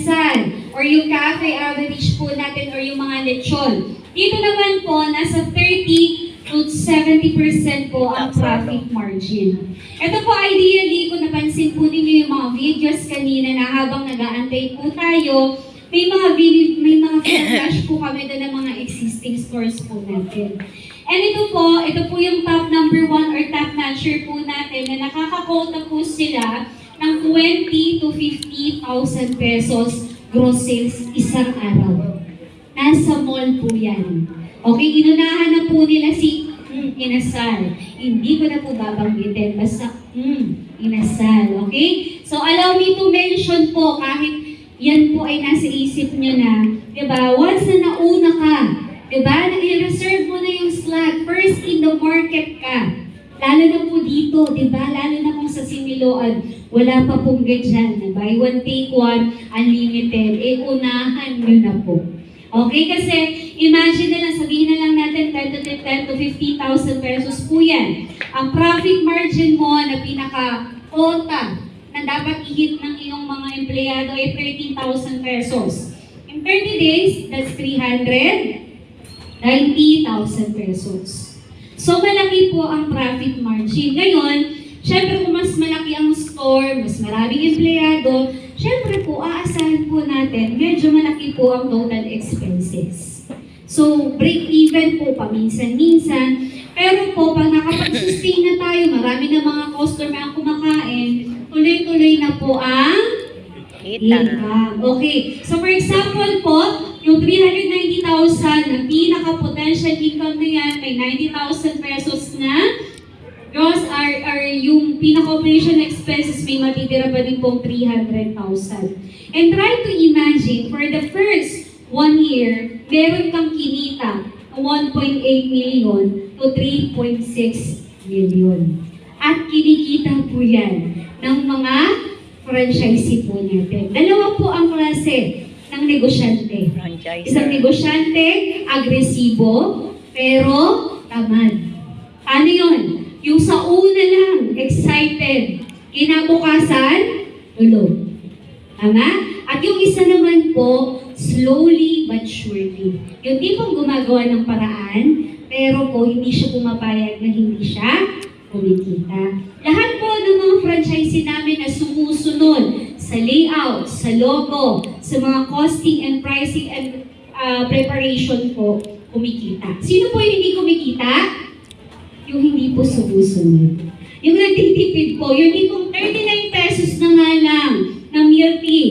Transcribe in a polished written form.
inasal or yung cafe average po natin or yung mga lechon. Dito naman po, nasa 30 to 70% po ang profit margin. Ito po, ideally, kung napansin po ninyo yung mga videos kanina na habang nag-aantay po tayo, may mga flash po kami doon ng mga existing stores po natin. And ito po yung top number 1 or top notcher po natin na nakakakota po sila ng 20 to 50,000 pesos gross sales isang araw. Nasa mall po yan. Okay, inunahan na po nila si inasal. Hindi ko na po babanggitin, basta inasal. Okay? So allow me to mention po, kahit yan po ay nasa isip nyo na, diba? Once na nauna ka, diba? I-reserve mo na yung slot. First in the market ka. Lalo na po dito, diba? Lalo na kung sa Similoan, wala pa pong ganyan. Buy one, take one, unlimited. Eh, unahan nyo na po. Okay? Kasi, imagine na lang, sabihin na lang natin 10 to 50,000 pesos po yan. Ang profit margin mo na pinaka-quota na dapat i-hit ng iyong mga empleyado ay 13,000 pesos. In 30 days, that's 390,000 pesos. So, malaki po ang profit margin. Ngayon, syempre kung mas malaki ang store, mas maraming empleyado, syempre po, aasahan po natin, medyo malaki po ang total expenses. So, break even po paminsan-minsan. Pero po, pag nakapag-sustain na tayo, marami na mga customer ang kumakain, tuloy-tuloy na po ang income. Okay. So, for example po, yung 390,000 na pinaka-potential income na yan, may 90,000 pesos na gross are yung pinaka-operation expenses, may matitira pa din pong 300,000. And try to imagine, for the first 1 year, meron kang kinita na 1.8 million to 3.6 million. At kinikita po yan ng mga franchisee po natin. Dalawa po ang klase ng negosyante. Isang negosyante, agresibo, pero tamad. Ano yun? Yung sa una lang, excited. Kinabukasan, tulog. Tama? At yung isa naman po, slowly but surely. Yung tipong gumagawa ng paraan, pero po hindi siya pumapayag na hindi siya kumikita. Lahat po ng mga franchisee namin na sumusunod sa layout, sa logo, sa mga costing and pricing and preparation po, kumikita. Sino po yung hindi kumikita? Yung hindi po sumusunod. Yung nagtitipid po, yung tipong 39 pesos na nga lang na milk tea.